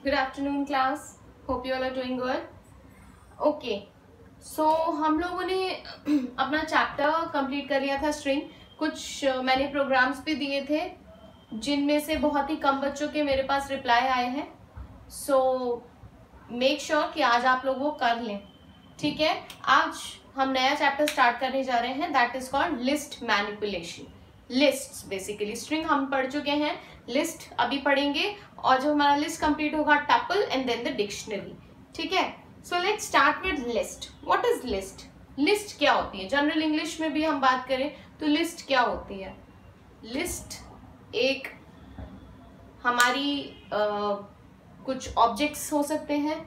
Good afternoon class. Hope you all are doing good. Okay. So हम लोगों ने अपना चैप्टर कंप्लीट कर लिया था स्ट्रिंग. कुछ मैंने प्रोग्राम्स भी दिए थे जिनमें से बहुत ही कम बच्चों के मेरे पास रिप्लाई आए हैं. सो मेक श्योर कि आज आप लोग वो कर लें. ठीक है. आज हम नया चैप्टर स्टार्ट करने जा रहे हैं. That is called list manipulation. Lists basically string हम पढ़ चुके हैं, लिस्ट अभी पढ़ेंगे और जब हमारा लिस्ट कंप्लीट होगा tuple and then the dictionary. ठीक है. So let's start with list. What is list? List क्या होती है? जनरल इंग्लिश में भी हम बात करें तो लिस्ट क्या होती है? लिस्ट एक हमारी कुछ ऑब्जेक्ट्स हो सकते हैं,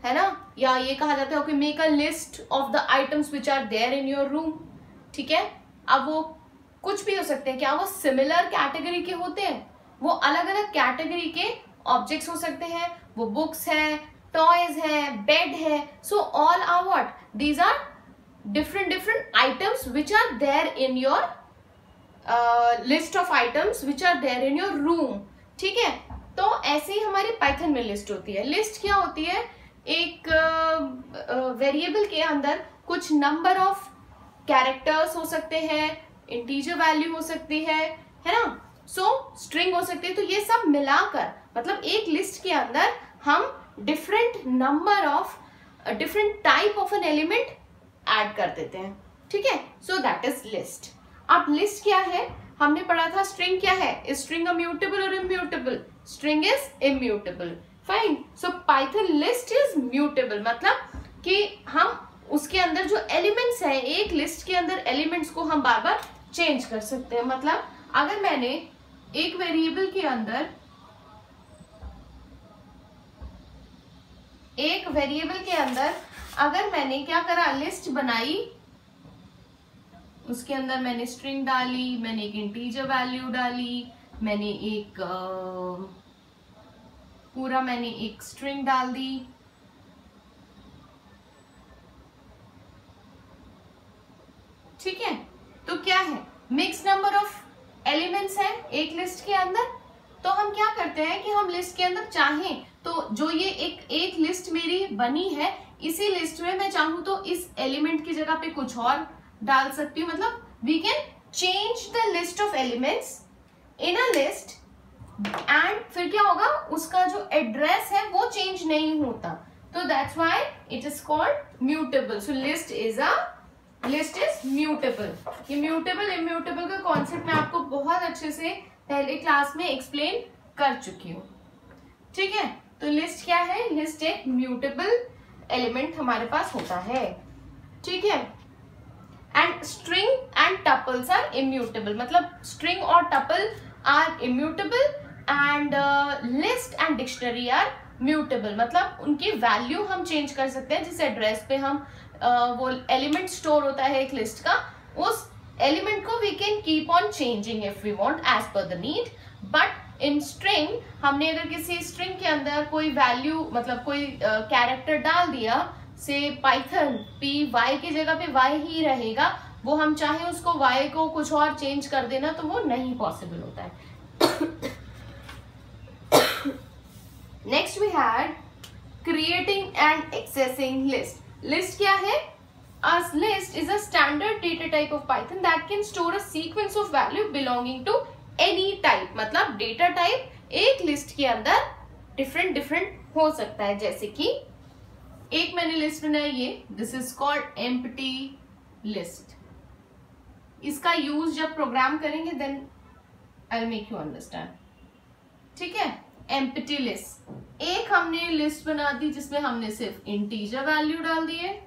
है ना, या ये कहा जाता है okay make a list of the items which are there in your room. ठीक है. अब वो कुछ भी हो सकते हैं. क्या वो सिमिलर कैटेगरी के होते हैं? वो अलग अलग कैटेगरी के ऑब्जेक्ट्स हो सकते हैं. वो बुक्स है, टॉयज है, बेड है. So all are what? These are different items which are there in your list of items which are there in your room. ठीक है. तो ऐसे ही हमारी पाइथन में लिस्ट होती है. लिस्ट क्या होती है? एक वेरिएबल के अंदर कुछ नंबर ऑफ कैरेक्टर्स हो सकते हैं, इंटीजर वैल्यू हो सकती है ना, सो स्ट्रिंग हो सकती है. तो ये सब मिलाकर मतलब एक लिस्ट के अंदर हम different number of different type of an element add कर देते हैं. ठीक है. So that is list. अब लिस्ट क्या है? हमने पढ़ा था स्ट्रिंग क्या है. स्ट्रिंग म्यूटेबल और immutable? String is immutable. Fine. So Python list is mutable मतलब कि हम उसके अंदर जो एलिमेंट्स हैं, एक लिस्ट के अंदर एलिमेंट्स को हम बार बार चेंज कर सकते हैं. मतलब अगर मैंने एक वेरिएबल के अंदर अगर मैंने क्या करा, लिस्ट बनाई, उसके अंदर मैंने स्ट्रिंग डाली, मैंने एक इंटीजर वैल्यू डाली, मैंने एक पूरा मैंने एक स्ट्रिंग डाल दी. ठीक है. तो क्या है? मिक्स नंबर ऑफ एलिमेंट्स है एक लिस्ट के अंदर. तो हम क्या करते हैं कि हम लिस्ट के अंदर चाहें तो जो ये एक लिस्ट मेरी बनी है, इसी लिस्ट में मैं चाहूं तो इस एलिमेंट की जगह पे कुछ और डाल सकती हूँ. मतलब we can change the list of elements in a list and फिर क्या होगा, उसका जो एड्रेस है वो चेंज नहीं होता. तो that's why it is called mutable. So list is mutable. ये म्यूटेबल इम्यूटेबल का कॉन्सेप्ट मैं आपको बहुत अच्छे से पहले क्लास में एक्सप्लेन कर चुकी हूँ. ठीक है. तो लिस्ट क्या है? लिस्ट एक म्यूटेबल एलिमेंट हमारे पास होता है. ठीक है. And string and tuples are immutable. मतलब स्ट्रिंग और tuple are immutable and list and dictionary are mutable. मतलब उनकी वैल्यू हम चेंज कर सकते हैं. जिस एड्रेस पे हम वो एलिमेंट स्टोर होता है एक लिस्ट का, उस एलिमेंट को we can keep on changing if we want as per the need. But in string हमने अगर किसी स्ट्रिंग के अंदर कोई वैल्यू मतलब कोई कैरेक्टर डाल दिया, से पाइथन पी वाई की जगह पे वाई ही रहेगा. वो हम चाहे उसको वाई को कुछ और चेंज कर देना तो वो नहीं पॉसिबल होता है. Next we had creating and accessing list. List क्या है? A list is a standard data type of Python that can store a sequence of value belonging to any type. मतलब data type एक list के अंदर different हो सकता है. जैसे कि एक मैंने लिस्ट बनाई, ये this is called empty list. इसका यूज जब प्रोग्राम करेंगे then I will make you understand. ठीक है. Empty list. एक हमने लिस्ट बना दी जिसमें हमने सिर्फ इंटीजर वैल्यू डाल दिए.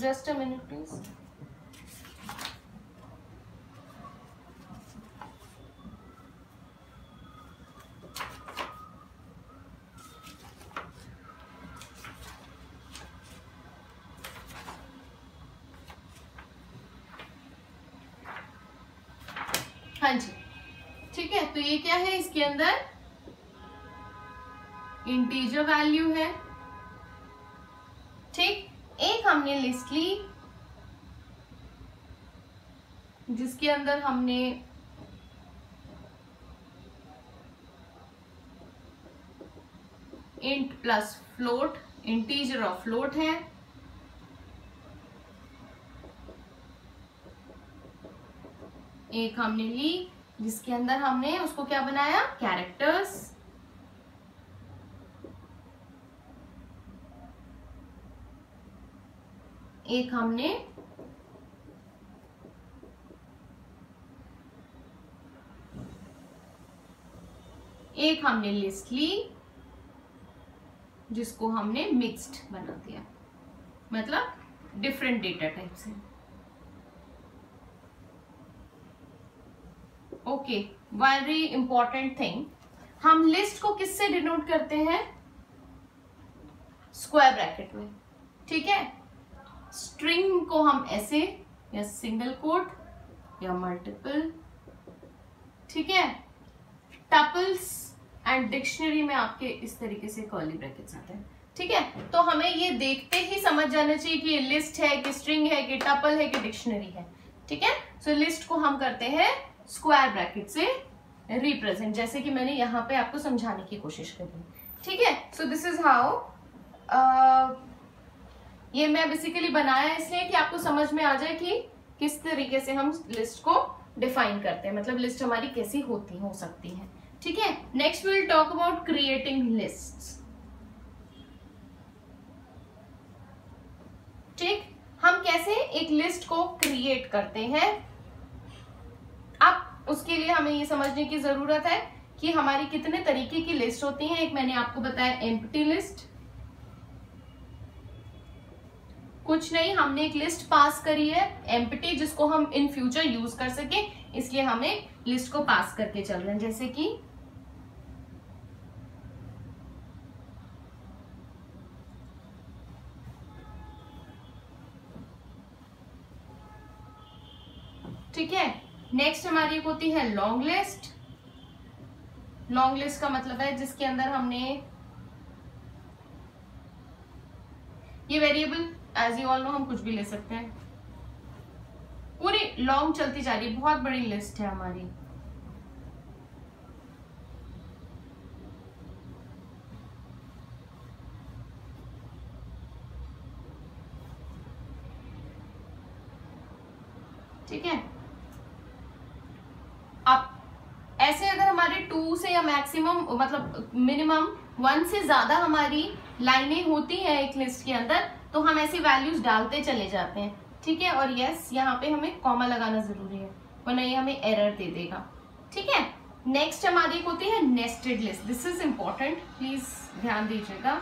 Just a minute, please. हाँ जी. ठीक है. तो ये क्या है? इसके अंदर इंटीजर वैल्यू है. ठीक. एक हमने लिस्ट ली जिसके अंदर हमने इंट प्लस फ्लोट, इंटीजर और फ्लोट है। एक हमने ली जिसके अंदर हमने उसको क्या बनाया, कैरेक्टर्स। एक हमने लिस्ट ली जिसको हमने मिक्स्ड बना दिया, मतलब डिफरेंट डेटा टाइप से। ओके, वेरी इंपॉर्टेंट थिंग, हम लिस्ट को किससे डिनोट करते हैं, स्क्वायर ब्रैकेट में। ठीक है, स्ट्रिंग को हम ऐसे, या सिंगल कोट या मल्टीपल। ठीक है, टपल्स एंड डिक्शनरी में आपके इस तरीके से कर्ली ब्रैकेट्स आते हैं। ठीक है, तो हमें ये देखते ही समझ जाना चाहिए कि ये लिस्ट है कि स्ट्रिंग है कि टपल है कि डिक्शनरी है। ठीक है, सो लिस्ट को हम करते हैं स्क्वायर ब्रैकेट से रिप्रेजेंट, जैसे कि मैंने यहाँ पे आपको समझाने की कोशिश करी। ठीक है, सो दिस इज हाउ, ये मैं बेसिकली बनाया इसलिए कि आपको समझ में आ जाए कि किस तरीके से हम लिस्ट को डिफाइन करते हैं, मतलब लिस्ट हमारी कैसी हो सकती है। ठीक है, next will talk about creating lists. ठीक, हम कैसे एक लिस्ट को क्रिएट करते हैं। अब उसके लिए हमें ये समझने की जरूरत है कि हमारी कितने तरीके की लिस्ट होती हैं। एक मैंने आपको बताया एम्प्टी लिस्ट, कुछ नहीं, हमने एक लिस्ट पास करी है एम्प्टी जिसको हम इन फ्यूचर यूज कर सके, इसलिए हमें लिस्ट को पास करके चल रहे हैं। जैसे कि ठीक है, नेक्स्ट हमारी एक होती है लॉन्ग लिस्ट। लॉन्ग लिस्ट का मतलब है जिसके अंदर हमने ये variable, as you all know, हम कुछ भी ले सकते हैं। पूरी लॉन्ग चलती जा रही है, बहुत बड़ी लिस्ट है हमारी। ठीक है, अब ऐसे अगर हमारे 2 से या मैक्सिमम मतलब मिनिमम 1 से ज्यादा हमारी लाइनें होती हैं एक लिस्ट के अंदर, तो हम ऐसी वैल्यूज डालते चले जाते हैं। ठीक है, और यस यहाँ पे हमें कॉमा लगाना जरूरी है वरना ये हमें एरर दे देगा। ठीक है, नेक्स्ट हमारी एक होती है nested list. This is important, please ध्यान दीजिएगा।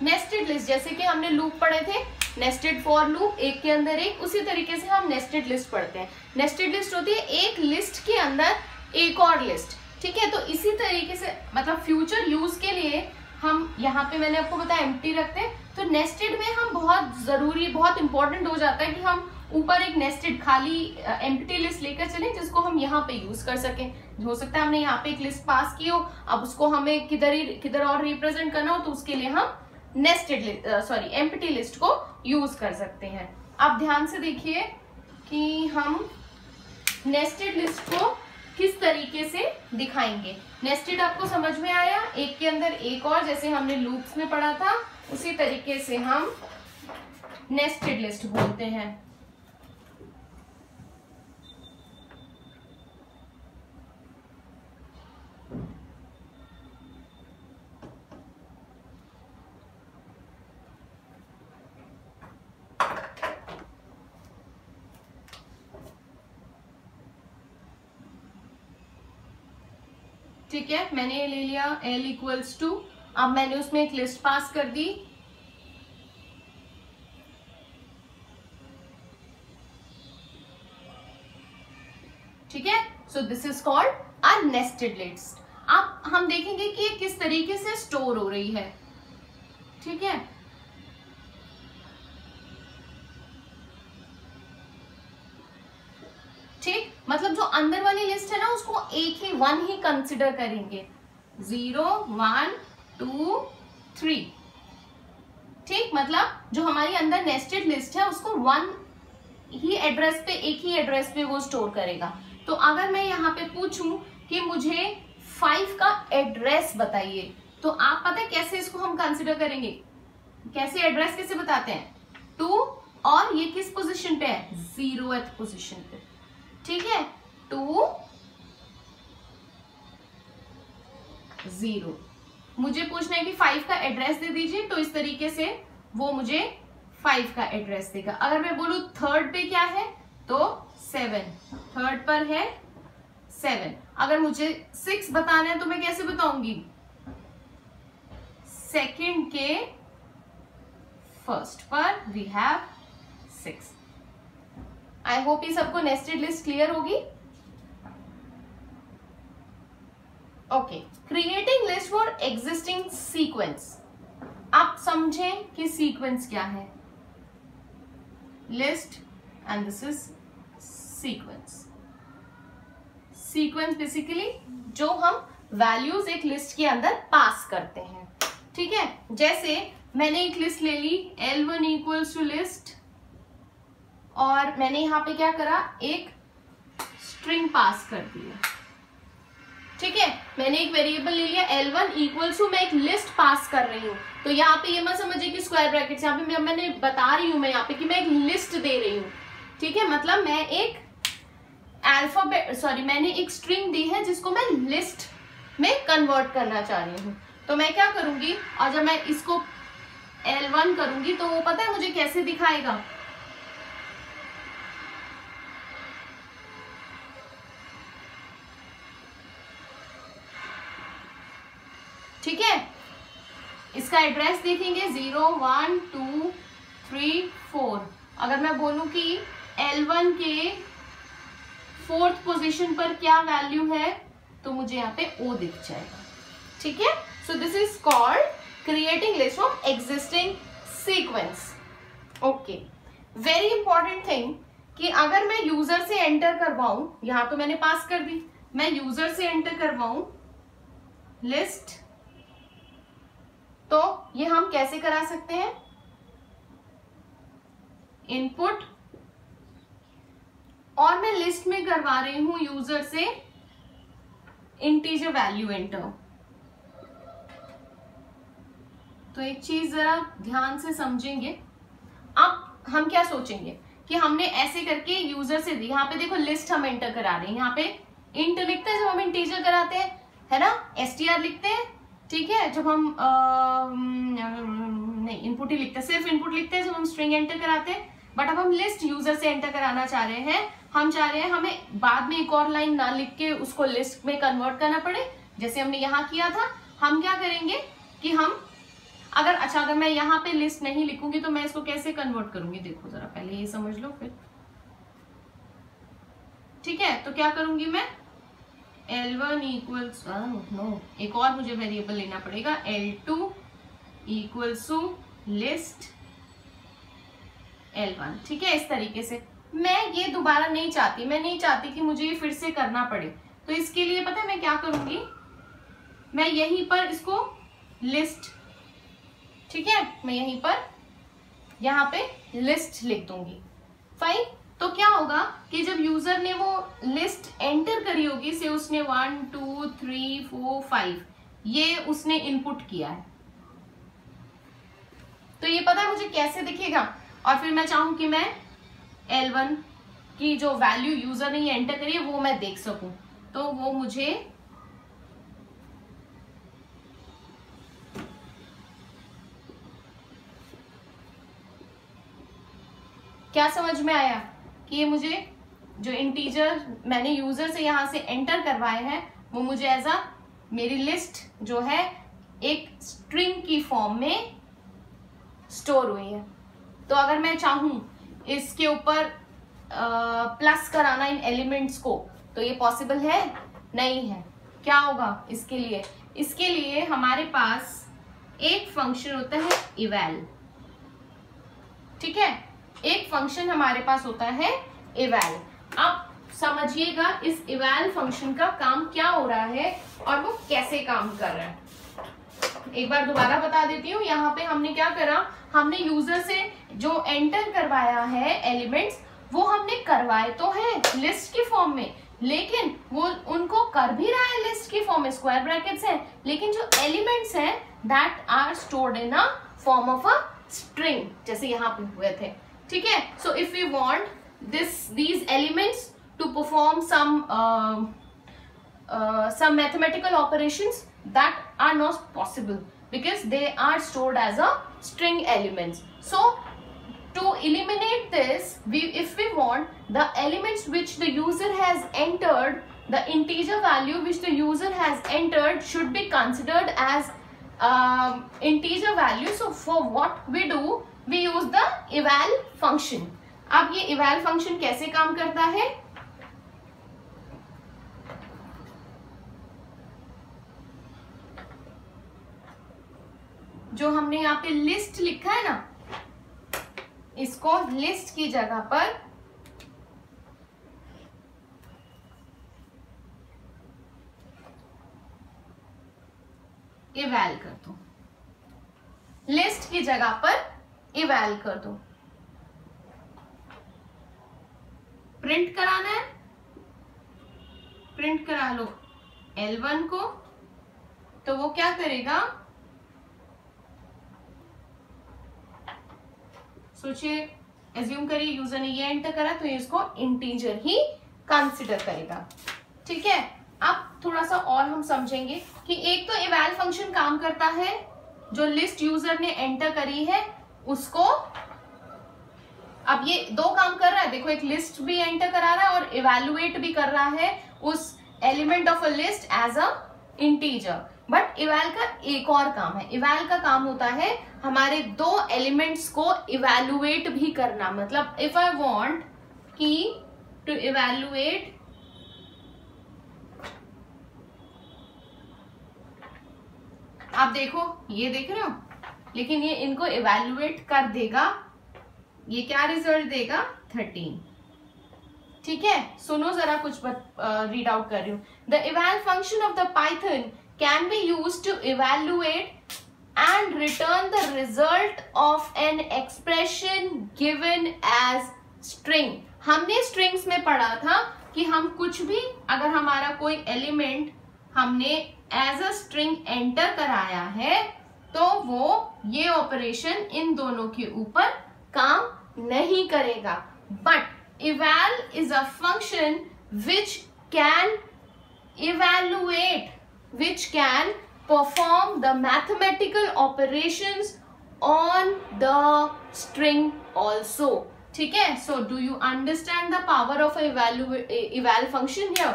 नेस्टेड लिस्ट, जैसे कि हमने लूप पढ़े थे, नेस्टेड फॉर लूप, एक के अंदर एक, उसी तरीके से हम नेस्टेड लिस्ट पढ़ते हैं। नेस्टेड लिस्ट होती है एक लिस्ट के अंदर एक और लिस्ट। ठीक है, तो इसी तरीके से मतलब फ्यूचर यूज के लिए हम यहाँ पे मैंने आपको बताया एम्प्टी रखते हैं, तो नेस्टेड में हम बहुत जरूरी, बहुत इंपॉर्टेंट हो जाता है कि हम ऊपर एक नेस्टेड खाली एम्प्टी लिस्ट लेकर चलें जिसको हम यहाँ पे यूज कर सकें। हो सकता है हमने यहाँ पे एक लिस्ट पास की हो, अब उसको हमें किधर और रिप्रेजेंट करना हो, तो उसके लिए हम नेस्टेड एम्प्टी लिस्ट को यूज कर सकते हैं। अब ध्यान से देखिए कि हम नेस्टेड लिस्ट को किस तरीके से दिखाएंगे। नेस्टेड आपको समझ में आया, एक के अंदर एक और, जैसे हमने लूप्स में पढ़ा था, उसी तरीके से हम नेस्टेड लिस्ट बोलते हैं। ठीक है, मैंने ले लिया L इक्वल्स टू, अब मैंने उसमें एक लिस्ट पास कर दी। ठीक है, so this is called a nested list. अब हम देखेंगे कि ये किस तरीके से स्टोर हो रही है। ठीक है, ठीक, मतलब जो अंदर वाली लिस्ट है ना उसको एक ही 1 ही कंसिडर करेंगे, 0 1 2 3। ठीक, मतलब जो हमारी अंदर नेस्टेड लिस्ट है उसको 1 ही एड्रेस पे, एक ही एड्रेस पे वो स्टोर करेगा। तो अगर मैं यहाँ पे पूछूं कि मुझे 5 का एड्रेस बताइए, तो आप पता है कैसे इसको हम कंसिडर करेंगे, कैसे एड्रेस कैसे बताते हैं, 2 और ये किस पोजीशन पे है, 0th पोजीशन पे, ठीक है, 2 0। मुझे पूछना है कि 5 का एड्रेस दे दीजिए, तो इस तरीके से वो मुझे 5 का एड्रेस देगा। अगर मैं बोलूं थर्ड पे क्या है, तो 7, थर्ड पर है 7। अगर मुझे 6 बताना है तो मैं कैसे बताऊंगी, सेकंड के फर्स्ट पर वी हैव 6। आई होप ये सबको नेस्टेड लिस्ट क्लियर होगी। Okay, creating list for existing sequence. आप समझें कि सीक्वेंस क्या है, list and this is sequence. Sequence basically जो हम वैल्यूज एक लिस्ट के अंदर पास करते हैं, ठीक है। जैसे मैंने एक लिस्ट ले ली, L1 इक्वल्स टू लिस्ट, और मैंने यहां पे क्या करा, एक स्ट्रिंग पास कर दिया, ठीक है। मैंने एक वेरिएबल ले लिया L1 इक्वल्स टू, मैं एक लिस्ट पास कर रही हूँ। तो यहाँ पे ये मत समझिए कि स्क्वायर ब्रैकेट्स, यहाँ पे मैंने बता रही हूँ मैं यहाँ पे कि मैं एक लिस्ट दे रही हूँ, ठीक है। मतलब मैं एक मैंने एक स्ट्रिंग दी है जिसको मैं लिस्ट में कन्वर्ट करना चाह रही हूँ। तो मैं क्या करूंगी, और जब मैं इसको L1 करूंगी तो वो पता है मुझे कैसे दिखाएगा, ठीक है। इसका एड्रेस देखेंगे 0 1 2 3 4। अगर मैं बोलूं कि L1 के 4th पोजीशन पर क्या वैल्यू है, तो मुझे यहाँ पे O दिख जाएगा, ठीक है। So this is called creating list from existing sequence. Okay, very important thing कि अगर मैं यूजर से एंटर करवाऊं, यहां तो मैंने पास कर दी, मैं यूजर से एंटर करवाऊं लिस्ट, तो ये हम कैसे करा सकते हैं, इनपुट, और मैं लिस्ट में करवा रही हूं यूजर से इंटीजर वैल्यू एंटर। तो एक चीज जरा ध्यान से समझेंगे। अब हम क्या सोचेंगे कि हमने ऐसे करके यूजर से, यहाँ पे देखो लिस्ट हम एंटर करा रहे हैं, यहाँ पे इंट लिखते हैं जब हम इंटीजर कराते हैं, है ना, str लिखते हैं, ठीक है। जब हम नहीं इनपुट ही लिखते हैं, सिर्फ इनपुट लिखते हैं जब हम स्ट्रिंग एंटर कराते हैं। बट अब हम लिस्ट यूजर से एंटर कराना चाह रहे हैं, हम चाह रहे हैं हमें बाद में एक और लाइन ना लिख के उसको लिस्ट में कन्वर्ट करना पड़े, जैसे हमने यहाँ किया था। हम क्या करेंगे कि हम अगर मैं यहाँ पे लिस्ट नहीं लिखूंगी तो मैं इसको कैसे कन्वर्ट करूंगी, देखो जरा पहले ये समझ लो फिर, ठीक है। तो क्या करूंगी मैं, L1 इक्वल्स, नो, एक और मुझे वेरिएबल लेना पड़ेगा, L2 equals to list L1, ठीक है। इस तरीके से मैं ये दोबारा नहीं चाहती, मैं नहीं चाहती कि मुझे ये फिर से करना पड़े। तो इसके लिए पता है मैं क्या करूंगी, मैं यहीं पर इसको लिस्ट, ठीक है, मैं यहीं पर यहाँ पे लिस्ट लिख दूंगी, फाइन। तो क्या होगा कि जब यूजर ने वो लिस्ट एंटर करी होगी, से उसने 1 2 3 4 5 ये उसने इनपुट किया है, तो ये पता है मुझे कैसे दिखेगा। और फिर मैं चाहूं कि मैं L1 की जो वैल्यू यूजर ने एंटर करी है वो मैं देख सकूं, तो वो मुझे क्या समझ में आया कि ये मुझे जो इंटीजर मैंने यूजर से यहां से एंटर करवाए हैं वो मुझे एज अ मेरी लिस्ट जो है एक स्ट्रिंग की फॉर्म में स्टोर हुई है। तो अगर मैं चाहूं इसके ऊपर प्लस कराना इन एलिमेंट्स को, तो ये पॉसिबल है नहीं है। क्या होगा इसके लिए हमारे पास एक फंक्शन होता है eval, ठीक है, एक फंक्शन हमारे पास होता है eval। अब समझिएगा इस eval फंक्शन का काम क्या हो रहा है और वो कैसे काम कर रहा है। एक बार दोबारा बता देती हूँ, यहाँ पे हमने क्या करा, हमने यूजर से जो एंटर करवाया है एलिमेंट्स वो हमने करवाए तो है लिस्ट की फॉर्म में, लेकिन वो उनको कर भी रहा है लिस्ट की फॉर्म में, स्क्वायर ब्रैकेट्स है, लेकिन जो एलिमेंट्स हैं that are stored in a form of a string, जैसे यहाँ पे हुए थे। ठीक है, so if we want these elements to perform some mathematical operations that are not possible because they are stored as a string elements. So to eliminate this, if we want the elements which the user has entered, the integer value which the user has entered should be considered as integer value. So for what we do, we use the eval function. अब ये eval function कैसे काम करता है? जो हमने यहाँ पे लिस्ट लिखा है ना, इसको लिस्ट की जगह पर इवैल कर दो, लिस्ट की जगह पर इवैल कर दो। प्रिंट कराना है, प्रिंट करा लो L1 को, तो वो क्या करेगा, सोचिए, एज्यूम करिए यूजर ने ये एंटर करा तो ये इसको इंटीजर ही कंसिडर करेगा। ठीक है, अब थोड़ा सा और हम समझेंगे कि एक तो इवैल फंक्शन काम करता है, जो लिस्ट यूजर ने एंटर करी है उसको, अब ये दो काम कर रहा है, देखो, एक लिस्ट भी एंटर करा रहा है और इवैल्यूएट भी कर रहा है उस element of a list as a integer. But eval का एक और काम है, इवैल का काम होता है हमारे दो एलिमेंट्स को इवैल्यूएट भी करना। मतलब इफ आई वांट की टू इवैल्यूएट आप देखो, ये देख रहे हो, लेकिन ये इनको इवैल्यूएट कर देगा, ये क्या रिजल्ट देगा, 13। ठीक है, सुनो जरा, कुछ रीड आउट कर रही हूं। The eval function of the Python can be used to evaluate and return the result of an expression given as string। हमने strings में पढ़ा था कि हम कुछ भी, अगर हमारा कोई एलिमेंट हमने as a string enter कराया है तो वो ये ऑपरेशन इन दोनों के ऊपर काम नहीं करेगा। But eval is a function which can evaluate, which can perform the mathematical operations on the string also। ठीक है, so do you understand the power of a eval function here?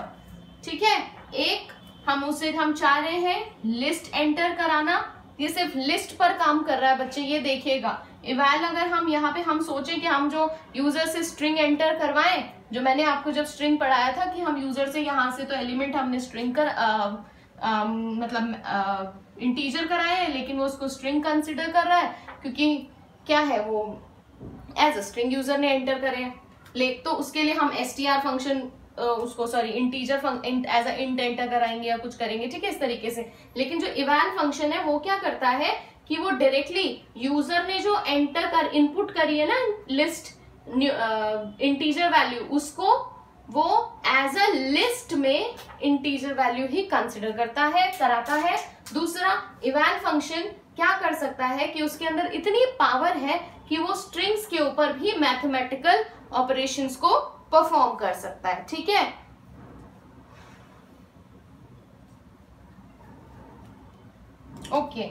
ठीक है, एक हम चाह रहे हैं लिस्ट एंटर कराना, ये सिर्फ लिस्ट पर काम कर रहा है बच्चे, ये देखिएगा। इवैल अगर हम यहाँ पे हम सोचें कि हम जो यूजर से स्ट्रिंग एंटर करवाएं, जो मैंने आपको जब स्ट्रिंग पढ़ाया था कि हम यूजर से यहाँ से तो एलिमेंट हमने स्ट्रिंग कर मतलब इंटीजर कराए है, लेकिन वो उसको स्ट्रिंग कंसिडर कर रहा है क्योंकि क्या है, वो एज अ स्ट्रिंग यूजर ने एंटर करे तो उसके लिए हम str फंक्शन उसको integer as a int enter कराएंगे या कुछ करेंगे। ठीक है, इस तरीके से। लेकिन जो इवैल फंक्शन है वो क्या करता है कि वो डायरेक्टली यूजर ने जो एंटर कर इनपुट करी है ना लिस्ट इंटीजर वैल्यू, उसको वो एज अ लिस्ट में इंटीजर वैल्यू ही कंसिडर कराता है। दूसरा, इवैल फंक्शन क्या कर सकता है कि उसके अंदर इतनी पावर है कि वो स्ट्रिंग्स के ऊपर भी मैथमेटिकल ऑपरेशंस को परफॉर्म कर सकता है। ठीक है, ओके।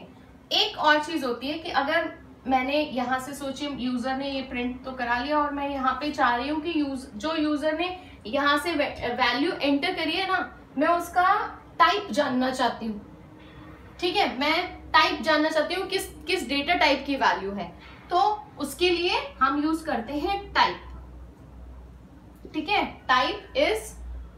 एक और चीज होती है कि अगर मैंने यहां से सोचिए यूजर ने ये प्रिंट तो करा लिया और मैं यहाँ पे चाह रही हूँ कि जो यूजर ने यहाँ से वैल्यू एंटर करी है ना, मैं उसका टाइप जानना चाहती हूँ। ठीक है, मैं टाइप जानना चाहती हूँ किस डेटा टाइप की वैल्यू है, तो उसके लिए हम यूज करते हैं टाइप। ठीक है, टाइप इज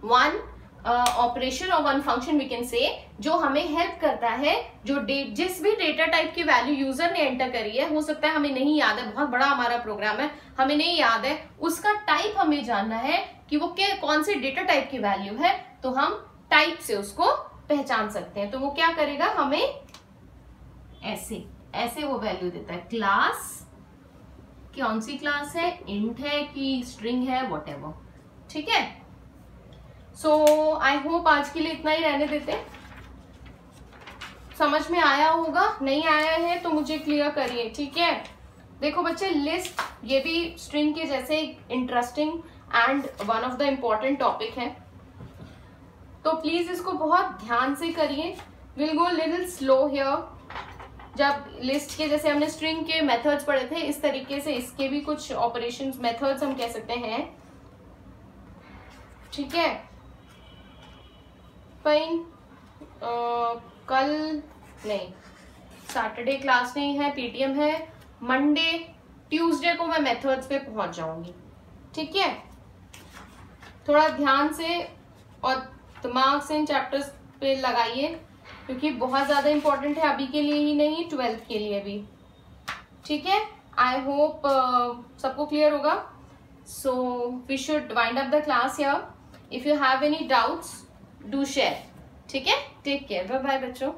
वन ऑपरेशन और one function we can say, जो हमें हेल्प करता है जो जिस भी डेटा टाइप की वैल्यू यूजर ने एंटर करी है, हो सकता है हमें नहीं याद है, बहुत बड़ा हमारा प्रोग्राम है, हमें नहीं याद है, उसका टाइप हमें जानना है कि वो कौन से डेटा टाइप की वैल्यू है, तो हम टाइप से उसको पहचान सकते हैं। तो वो क्या करेगा, हमें ऐसे वो वैल्यू देता है, क्लास कौन सी क्लास है, इंट है कि स्ट्रिंग है, व्हाटएवर। ठीक है, सो आई होप आज के लिए इतना ही रहने देते। समझ में आया होगा, नहीं आया है तो मुझे क्लियर करिए। ठीक है, देखो बच्चे, लिस्ट ये भी स्ट्रिंग के जैसे interesting and one of the important topic है, तो प्लीज इसको बहुत ध्यान से करिए। Will go little slow here. जब लिस्ट के जैसे हमने स्ट्रिंग के मेथड्स पढ़े थे, इस तरीके से इसके भी कुछ ऑपरेशंस मेथड्स हम कह सकते हैं। ठीक है, फाइन। कल नहीं, सैटरडे क्लास नहीं है, पीटीएम है। मंडे ट्यूसडे को मैं मेथड्स पे पहुंच जाऊंगी। ठीक है, थोड़ा ध्यान से और दिमाग से इन चैप्टर्स पे लगाइए, क्योंकि बहुत ज्यादा इंपॉर्टेंट है, अभी के लिए ही नहीं, 12th के लिए भी। ठीक है, आई होप सबको क्लियर होगा। So we should wind up the class here. If you have any doubts do share. ठीक है, टेक केयर, बाय बाय बच्चों।